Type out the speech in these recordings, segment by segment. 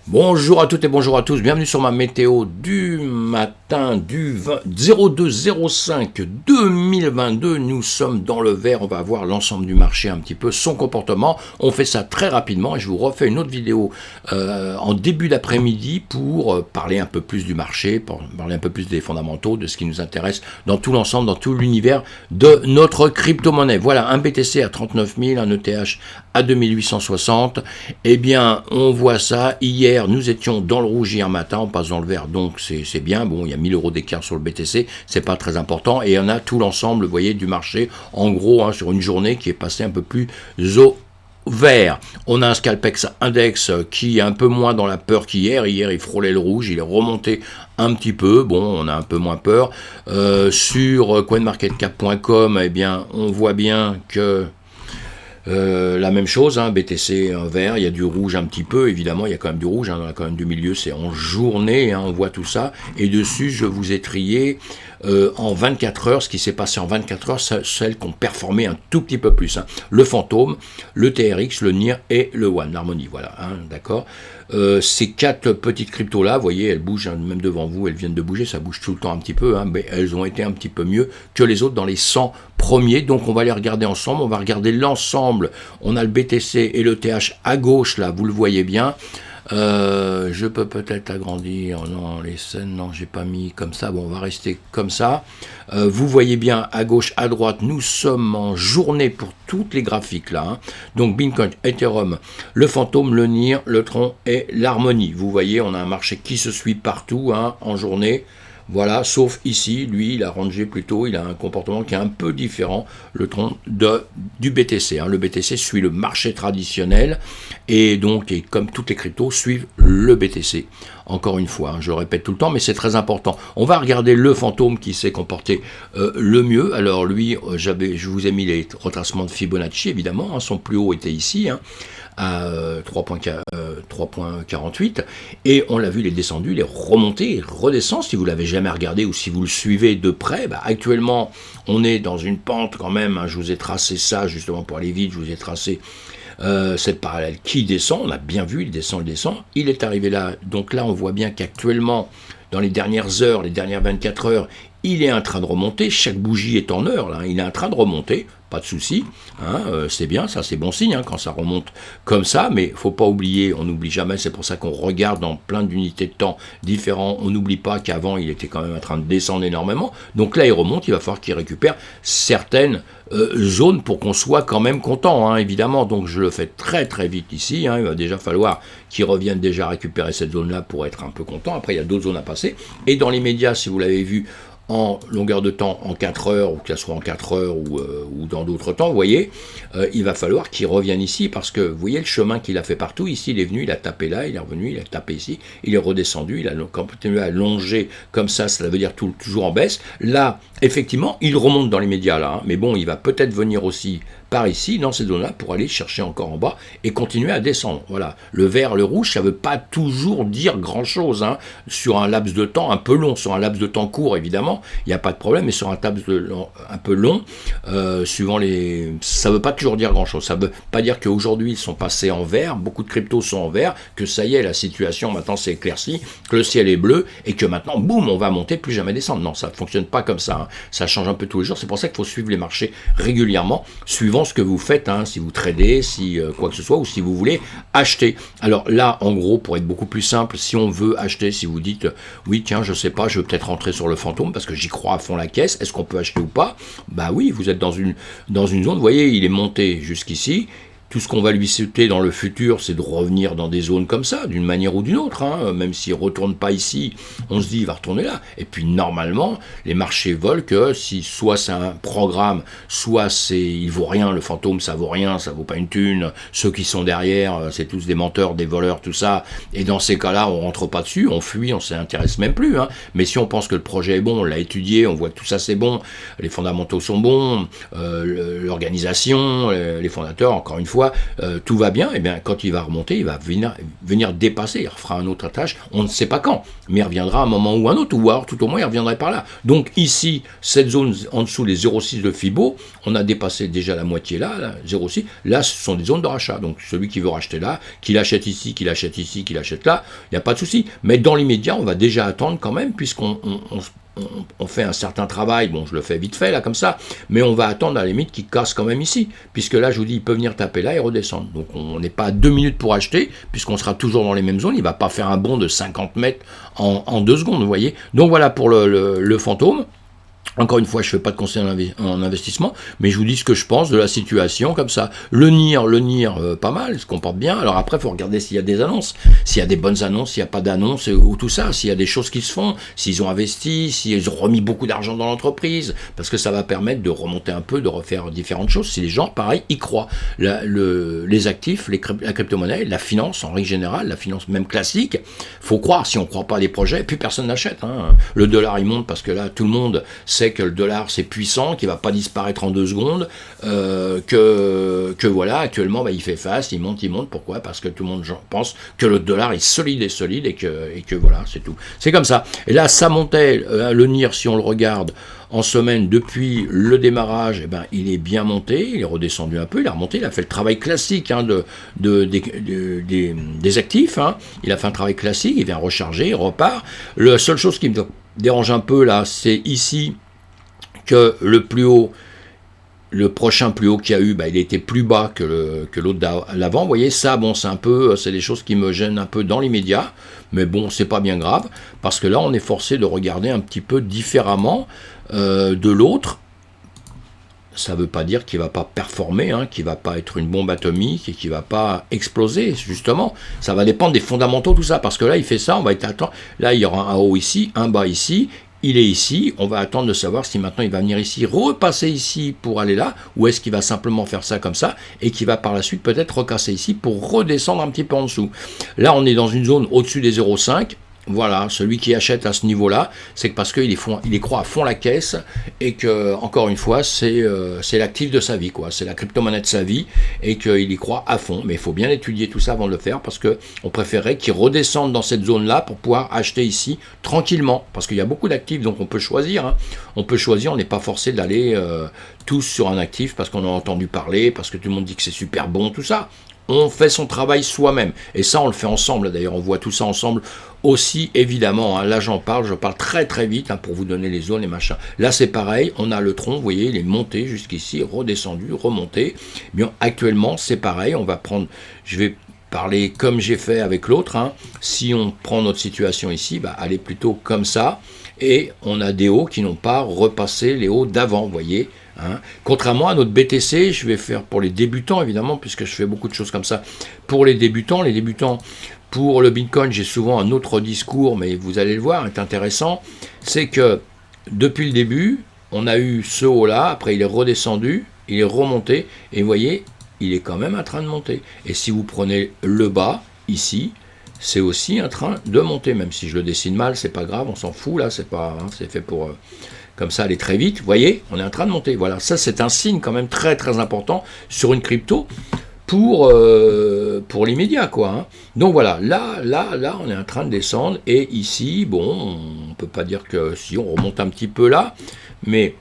Bonjour à toutes et bonjour à tous, bienvenue sur ma météo du matin du 02-05-2022. Nous sommes dans le vert, on va voir l'ensemble du marché un petit peu, son comportement. On fait ça très rapidement et je vous refais une autre vidéo en début d'après-midi pour parler un peu plus du marché, pour parler un peu plus des fondamentaux, de ce qui nous intéresse dans tout l'ensemble, dans tout l'univers de notre crypto-monnaie. Voilà, un BTC à 39 000, un ETH à 2860. Eh bien, on voit ça. Hier, nous étions dans le rouge hier matin, on passe dans le vert, donc c'est bien. Bon, il y a 1000 € d'écart sur le BTC, c'est pas très important. Et on a tout l'ensemble, vous voyez, du marché, en gros, sur une journée qui est passée un peu plus au vert. On a un Scalpex Index qui est un peu moins dans la peur qu'hier. Hier, il frôlait le rouge, il est remonté un petit peu. Bon, on a un peu moins peur. Sur coinmarketcap.com, eh bien, on voit bien que la même chose, BTC vert, il y a du rouge un petit peu, évidemment, il y a quand même du rouge, on a quand même du milieu, c'est en journée, on voit tout ça, et dessus, je vous ai trié en 24 heures, ce qui s'est passé en 24 heures, celles qui ont performé un tout petit peu plus, le Fantôme, le TRX, le NIR et le One, l'Harmonie, voilà, d'accord. Ces quatre petites cryptos-là, vous voyez, elles bougent, même devant vous, elles viennent de bouger, ça bouge tout le temps un petit peu, mais elles ont été un petit peu mieux que les autres dans les 100 premiers, donc on va les regarder ensemble, on va regarder l'ensemble, on a le BTC et le TH à gauche, là, vous le voyez bien. Je peux peut-être agrandir, non, les scènes, non, j'ai pas mis comme ça, bon, on va rester comme ça. Vous voyez bien, à gauche, à droite, nous sommes en journée pour toutes les graphiques là, donc Bitcoin, Ethereum, le Fantôme, le NIR, le Tron et l'Harmonie. Vous voyez, on a un marché qui se suit partout, en journée. Voilà, sauf ici, lui, il a rangé plutôt, il a un comportement qui est un peu différent, le tronc du BTC. Le BTC suit le marché traditionnel et donc, et comme toutes les cryptos, suivent le BTC. Encore une fois, je le répète tout le temps, mais c'est très important. On va regarder le Fantôme qui s'est comporté le mieux. Alors lui, je vous ai mis les retracements de Fibonacci, évidemment, son plus haut était ici, à 3.48, et on l'a vu, il est descendu, il est remonté, il redescend. Si vous l'avez jamais regardé ou si vous le suivez de près, actuellement on est dans une pente quand même, je vous ai tracé ça justement pour aller vite, je vous ai tracé cette parallèle qui descend, on a bien vu, il descend, il est arrivé là, donc là on voit bien qu'actuellement dans les dernières heures, les dernières 24 heures, il est en train de remonter, chaque bougie est en heure, là, il est en train de remonter, pas de souci, c'est bien, ça c'est bon signe quand ça remonte comme ça, mais il ne faut pas oublier, on n'oublie jamais, c'est pour ça qu'on regarde dans plein d'unités de temps différents, on n'oublie pas qu'avant il était quand même en train de descendre énormément, donc là il remonte, il va falloir qu'il récupère certaines zones pour qu'on soit quand même content, évidemment, donc je le fais très très vite ici, il va déjà falloir qu'il revienne déjà récupérer cette zone là pour être un peu content, après il y a d'autres zones à passer, et dans les médias, si vous l'avez vu, en longueur de temps, en 4 heures, ou que ce soit en 4 heures ou dans d'autres temps, vous voyez, il va falloir qu'il revienne ici, parce que vous voyez le chemin qu'il a fait partout, ici il est venu, il a tapé là, il est revenu, il a tapé ici, il est redescendu, il a continué à longer comme ça veut dire toujours en baisse. Là, effectivement, il remonte dans les médias là, mais bon, il va peut-être venir aussi par ici, dans cette zone-là, pour aller chercher encore en bas et continuer à descendre. Voilà. Le vert, le rouge, ça ne veut pas toujours dire grand-chose, sur un laps de temps un peu long, sur un laps de temps court, évidemment, il n'y a pas de problème, mais sur un laps un peu long, suivant ça ne veut pas toujours dire grand-chose. Ça ne veut pas dire qu'aujourd'hui, ils sont passés en vert, beaucoup de cryptos sont en vert, que ça y est, la situation maintenant s'est éclaircie, que le ciel est bleu, et que maintenant, boum, on va monter, plus jamais descendre. Non, ça ne fonctionne pas comme ça. Ça change un peu tous les jours. C'est pour ça qu'il faut suivre les marchés régulièrement, suivant ce que vous faites, si vous tradez, si quoi que ce soit, ou si vous voulez acheter. Alors là, en gros, pour être beaucoup plus simple, si on veut acheter, si vous dites, oui, tiens, je sais pas, je veux peut-être rentrer sur le Fantôme, parce que j'y crois à fond la caisse, est-ce qu'on peut acheter ou pas? Bah oui, vous êtes dans une zone, vous voyez, il est monté jusqu'ici. Tout ce qu'on va lui souhaiter dans le futur, c'est de revenir dans des zones comme ça, d'une manière ou d'une autre. Même s'il ne retourne pas ici, on se dit il va retourner là. Et puis normalement, les marchés veulent que si soit c'est un programme, soit il vaut rien, le Fantôme ça vaut rien, ça vaut pas une thune, ceux qui sont derrière, c'est tous des menteurs, des voleurs, tout ça. Et dans ces cas-là, on rentre pas dessus, on fuit, on s'y intéresse même plus. Mais si on pense que le projet est bon, on l'a étudié, on voit que tout ça c'est bon, les fondamentaux sont bons, l'organisation, les fondateurs, encore une fois, fois tout va bien, et bien quand il va remonter, il va venir dépasser, il refera un autre étage, on ne sait pas quand, mais il reviendra à un moment ou un autre, ou alors tout au moins il reviendrait par là. Donc ici, cette zone en dessous des 0,6 de Fibo, on a dépassé déjà la moitié là 0,6, là ce sont des zones de rachat, donc celui qui veut racheter là, qu'il achète ici, qu'il achète ici, qu'il achète là, il n'y a pas de souci, mais dans l'immédiat, on va déjà attendre quand même, puisqu'on on fait un certain travail, bon je le fais vite fait là comme ça, mais on va attendre à la limite qu'il casse quand même ici, puisque là je vous dis il peut venir taper là et redescendre, donc on n'est pas à 2 minutes pour acheter, puisqu'on sera toujours dans les mêmes zones, il ne va pas faire un bond de 50 mètres en 2 secondes, vous voyez, donc voilà pour le fantôme. Encore une fois, je ne fais pas de conseil en investissement, mais je vous dis ce que je pense de la situation comme ça. Le NIR, pas mal, se comporte bien. Alors après, il faut regarder s'il y a des annonces, s'il y a des bonnes annonces, s'il n'y a pas d'annonces, ou tout ça, s'il y a des choses qui se font, s'ils ont investi, s'ils ont remis beaucoup d'argent dans l'entreprise, parce que ça va permettre de remonter un peu, de refaire différentes choses, si les gens, pareil, y croient. Les actifs, la crypto-monnaie, la finance, en règle générale, la finance même classique, faut croire. Si on ne croit pas à des projets, plus personne n'achète. Hein. Le dollar, il monte parce que là, tout le monde sait que le dollar c'est puissant, qu'il va pas disparaître en 2 secondes, que voilà, actuellement il fait face, il monte, pourquoi? Parce que tout le monde pense que le dollar est solide et que voilà, c'est tout. C'est comme ça. Et là, ça montait, le NIR, si on le regarde, en semaine, depuis le démarrage, eh ben, il est bien monté, il est redescendu un peu, il a remonté, il a fait le travail classique hein, des actifs, hein. Il a fait un travail classique, il vient recharger, il repart. La seule chose qui me dérange un peu là, c'est ici, que le plus haut, le prochain plus haut qu'il y a eu, il était plus bas que l'autre d'avant. Vous voyez, ça, bon, c'est des choses qui me gênent un peu dans l'immédiat, mais bon, c'est pas bien grave, parce que là, on est forcé de regarder un petit peu différemment de l'autre. Ça ne veut pas dire qu'il ne va pas performer, hein, qu'il ne va pas être une bombe atomique et qu'il ne va pas exploser, justement. Ça va dépendre des fondamentaux, tout ça, parce que là, il fait ça, on va être attendre. Là, il y aura un haut ici, un bas ici. Il est ici, on va attendre de savoir si maintenant il va venir ici, repasser ici pour aller là, ou est-ce qu'il va simplement faire ça comme ça, et qu'il va par la suite peut-être recasser ici pour redescendre un petit peu en dessous. Là, on est dans une zone au-dessus des 0,5, voilà, celui qui achète à ce niveau-là, c'est que parce qu'il y croit à fond la caisse, et que, encore une fois, c'est l'actif de sa vie, quoi. C'est la crypto-monnaie de sa vie, et qu'il y croit à fond. Mais il faut bien étudier tout ça avant de le faire, parce qu'on préférerait qu'il redescende dans cette zone-là pour pouvoir acheter ici tranquillement. Parce qu'il y a beaucoup d'actifs, donc on peut choisir. Hein. On peut choisir, on n'est pas forcé d'aller tous sur un actif, parce qu'on a entendu parler, parce que tout le monde dit que c'est super bon, tout ça. On fait son travail soi-même. Et ça, on le fait ensemble. D'ailleurs, on voit tout ça ensemble aussi, évidemment. Hein. Là, je parle très très vite hein, pour vous donner les zones et machin. Là, c'est pareil. On a le tronc, vous voyez, il est monté jusqu'ici, redescendu, remonté. Bien, actuellement, c'est pareil. On va prendre... Je vais parler comme j'ai fait avec l'autre. Hein. Si on prend notre situation ici, elle est plutôt comme ça. Et on a des hauts qui n'ont pas repassé les hauts d'avant, vous voyez. Hein. Contrairement à notre BTC, je vais faire pour les débutants évidemment, puisque je fais beaucoup de choses comme ça. Pour les débutants, pour le Bitcoin, j'ai souvent un autre discours, mais vous allez le voir, c'est intéressant. C'est que depuis le début, on a eu ce haut-là, après il est redescendu, il est remonté, et vous voyez, il est quand même en train de monter. Et si vous prenez le bas, ici, c'est aussi en train de monter, même si je le dessine mal, c'est pas grave, on s'en fout, là, c'est pas, hein, c'est fait pour... comme ça, aller très vite, vous voyez, on est en train de monter. Voilà, ça c'est un signe quand même très très important sur une crypto pour l'immédiat, quoi. Hein. Donc voilà, là, on est en train de descendre, et ici, bon, on peut pas dire que si on remonte un petit peu là, mais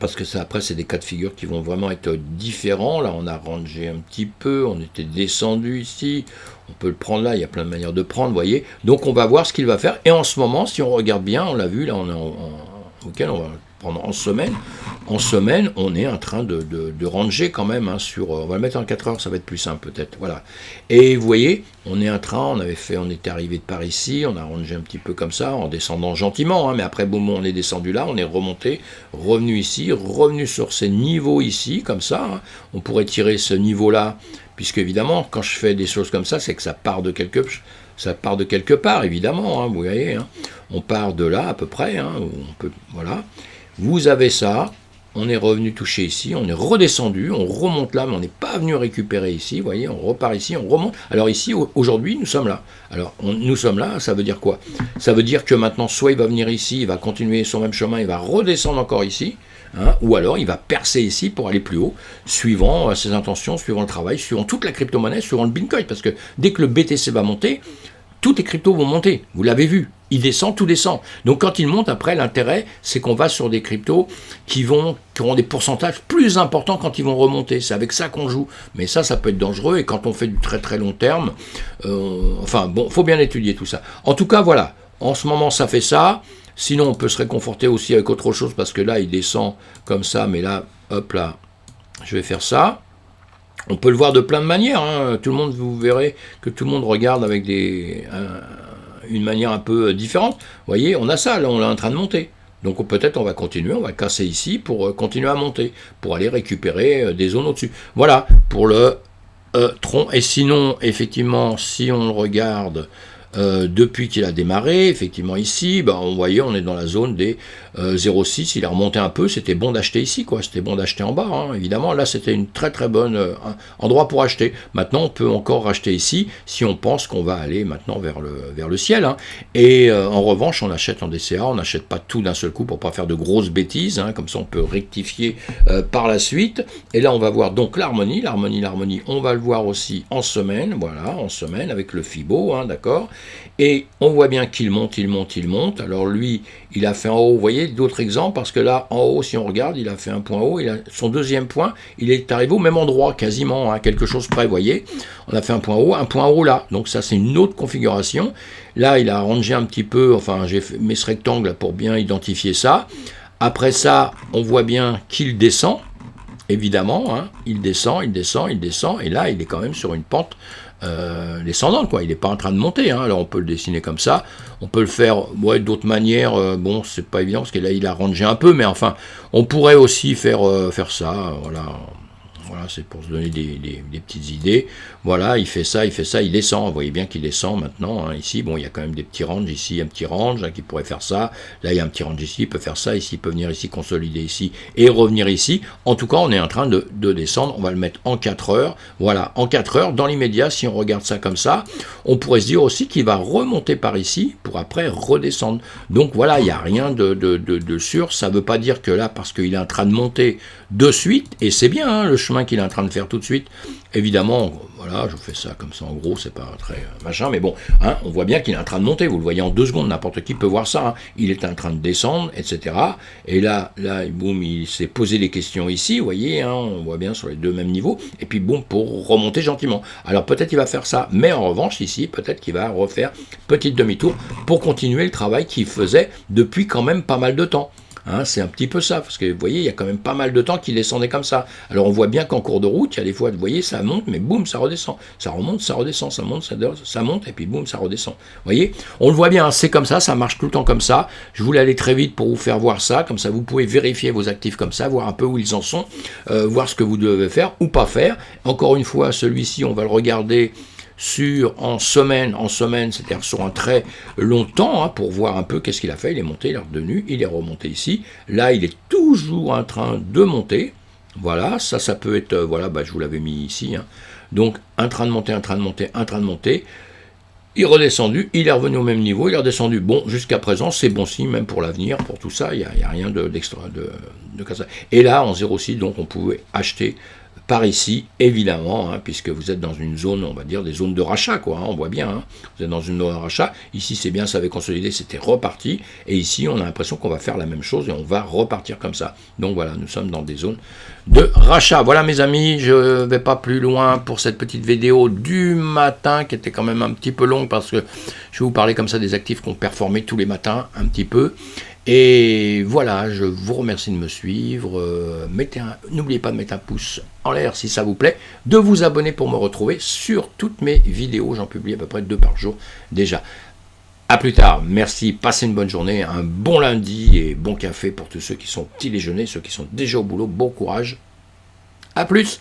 parce que ça, après, c'est des cas de figure qui vont vraiment être différents. Là, on a rangé un petit peu, on était descendu ici, on peut le prendre là, il y a plein de manières de prendre, vous voyez. Donc on va voir ce qu'il va faire, et en ce moment, si on regarde bien, on l'a vu, là, on est auquel on va prendre en semaine. En semaine, on est en train de ranger quand même hein, sur... on va le mettre en 4 heures, ça va être plus simple peut-être. Voilà. Et vous voyez, on est en train, on était arrivé de par ici, on a rangé un petit peu comme ça, en descendant gentiment, hein, mais après, bon, on est descendu là, on est remonté, revenu ici, revenu sur ces niveaux ici, comme ça. Hein. On pourrait tirer ce niveau-là, puisque évidemment, quand je fais des choses comme ça, c'est que ça part de quelque part, évidemment, hein, vous voyez. Hein. On part de là, à peu près. Hein, voilà. Vous avez ça. on est revenu toucher ici, on est redescendu, on remonte là, mais on n'est pas venu récupérer ici, vous voyez, on repart ici, on remonte. Alors ici, aujourd'hui, nous sommes là. Alors, nous sommes là, ça veut dire quoi? Ça veut dire que maintenant, soit il va venir ici, il va continuer son même chemin, il va redescendre encore ici, hein, ou alors il va percer ici pour aller plus haut, suivant ses intentions, suivant le travail, suivant toute la crypto-monnaie, suivant le Bitcoin, parce que dès que le BTC va monter, toutes les cryptos vont monter, vous l'avez vu, il descend, tout descend. Donc quand il monte, après, l'intérêt, c'est qu'on va sur des cryptos qui auront des pourcentages plus importants quand ils vont remonter. C'est avec ça qu'on joue. Mais ça peut être dangereux, et quand on fait du très très long terme, enfin bon, faut bien étudier tout ça. En tout cas, voilà, en ce moment, ça fait ça. Sinon, on peut se réconforter aussi avec autre chose, parce que là, il descend comme ça, mais là, hop là, je vais faire ça. On peut le voir de plein de manières, hein. Tout le monde, vous verrez que tout le monde regarde avec une manière un peu différente. Vous voyez, on a ça, là, on est en train de monter. Donc peut-être on va continuer, on va casser ici pour continuer à monter, pour aller récupérer des zones au-dessus. Voilà, pour le tronc. Et sinon, effectivement, si on le regarde depuis qu'il a démarré, effectivement ici, on voyait, on est dans la zone des 0,6, il a remonté un peu, c'était bon d'acheter ici, quoi, c'était bon d'acheter en bas, hein, évidemment, là c'était une très très bonne endroit pour acheter. Maintenant on peut encore racheter ici, si on pense qu'on va aller maintenant vers le ciel, hein. Et en revanche, on achète en DCA, on n'achète pas tout d'un seul coup pour pas faire de grosses bêtises, hein, comme ça on peut rectifier par la suite. Et là on va voir donc l'harmonie, on va le voir aussi en semaine, voilà, en semaine avec le Fibo, hein, d'accord. Et on voit bien qu'il monte, il monte. Alors lui, il a fait en haut, vous voyez, d'autres exemples, parce que là, en haut, si on regarde, il a fait un point haut, son deuxième point, il est arrivé au même endroit, quasiment, à quelque chose près, vous voyez. On a fait un point haut là. Donc ça, c'est une autre configuration. Là, il a rangé un petit peu, enfin, j'ai mis ce rectangle pour bien identifier ça. Après ça, on voit bien qu'il descend, évidemment, hein. Il descend, et là, il est quand même sur une pente descendante, quoi. Il n'est pas en train de monter, hein. Alors on peut le dessiner comme ça, on peut le faire d'autres manières, bon, c'est pas évident parce que là il a rangé un peu, mais enfin on pourrait aussi faire ça, voilà, c'est pour se donner des petites idées. Voilà, il fait ça, il descend. Vous voyez bien qu'il descend maintenant, hein. Ici, bon, il y a quand même des petits ranges, ici, un petit range, hein, qui pourrait faire ça. Là, il y a un petit range ici, il peut faire ça, ici, il peut venir ici, consolider ici, et revenir ici. En tout cas, on est en train de descendre. On va le mettre en 4 heures. Voilà, en 4 heures, dans l'immédiat, si on regarde ça comme ça, on pourrait se dire aussi qu'il va remonter par ici, pour après redescendre. Donc voilà, il n'y a rien de sûr. Ça ne veut pas dire que là, parce qu'il est en train de monter de suite, et c'est bien, hein, le chemin qu'il est en train de faire tout de suite, évidemment, voilà, je fais ça comme ça en gros, c'est pas très machin, mais bon, hein, on voit bien qu'il est en train de monter, vous le voyez en 2 secondes, n'importe qui peut voir ça, hein. Il est en train de descendre, etc. Et là, boum, il s'est posé des questions ici, vous voyez, hein, on voit bien sur les deux mêmes niveaux, et puis boum, pour remonter gentiment. Alors peut-être il va faire ça, mais en revanche, ici, peut-être qu'il va refaire petite demi-tour pour continuer le travail qu'il faisait depuis quand même pas mal de temps. Hein, c'est un petit peu ça, parce que vous voyez, il y a quand même pas mal de temps qu'il descendait comme ça. Alors on voit bien qu'en cours de route, il y a des fois, vous voyez, ça monte, mais boum, ça redescend. Ça remonte, ça redescend, ça monte, ça monte, et puis boum, ça redescend. Vous voyez, on le voit bien, hein, c'est comme ça marche tout le temps comme ça. Je voulais aller très vite pour vous faire voir ça, comme ça vous pouvez vérifier vos actifs comme ça, voir un peu où ils en sont, voir ce que vous devez faire ou pas faire. Encore une fois, celui-ci, on va le regarder en semaine, c'est-à-dire sur un très long temps, hein, pour voir un peu qu'est-ce qu'il a fait. Il est monté, il est redevenu, il est remonté ici. Là, il est toujours en train de monter. Voilà, ça peut être, voilà, je vous l'avais mis ici, hein. Donc, un train de monter, un train de monter, un train de monter. Il est redescendu, il est revenu au même niveau, il est redescendu. Bon, jusqu'à présent, c'est bon signe, même pour l'avenir, pour tout ça, il n'y a rien d'extra, de casse. Et là, en 0,6, donc, on pouvait acheter par ici, évidemment, hein, puisque vous êtes dans une zone, on va dire, des zones de rachat, quoi, hein, on voit bien, hein, vous êtes dans une zone de rachat, ici c'est bien, ça avait consolidé, c'était reparti, et ici on a l'impression qu'on va faire la même chose, et on va repartir comme ça. Donc voilà, nous sommes dans des zones de rachat. Voilà mes amis, je ne vais pas plus loin pour cette petite vidéo du matin, qui était quand même un petit peu longue, parce que je vais vous parler comme ça des actifs qu'on performait tous les matins, un petit peu. Et voilà, je vous remercie de me suivre. N'oubliez pas de mettre un pouce en l'air si ça vous plaît, de vous abonner pour me retrouver sur toutes mes vidéos. J'en publie à peu près 2 par jour déjà. A plus tard, merci, passez une bonne journée, un bon lundi et bon café pour tous ceux qui sont petit déjeuner, ceux qui sont déjà au boulot, bon courage. A plus.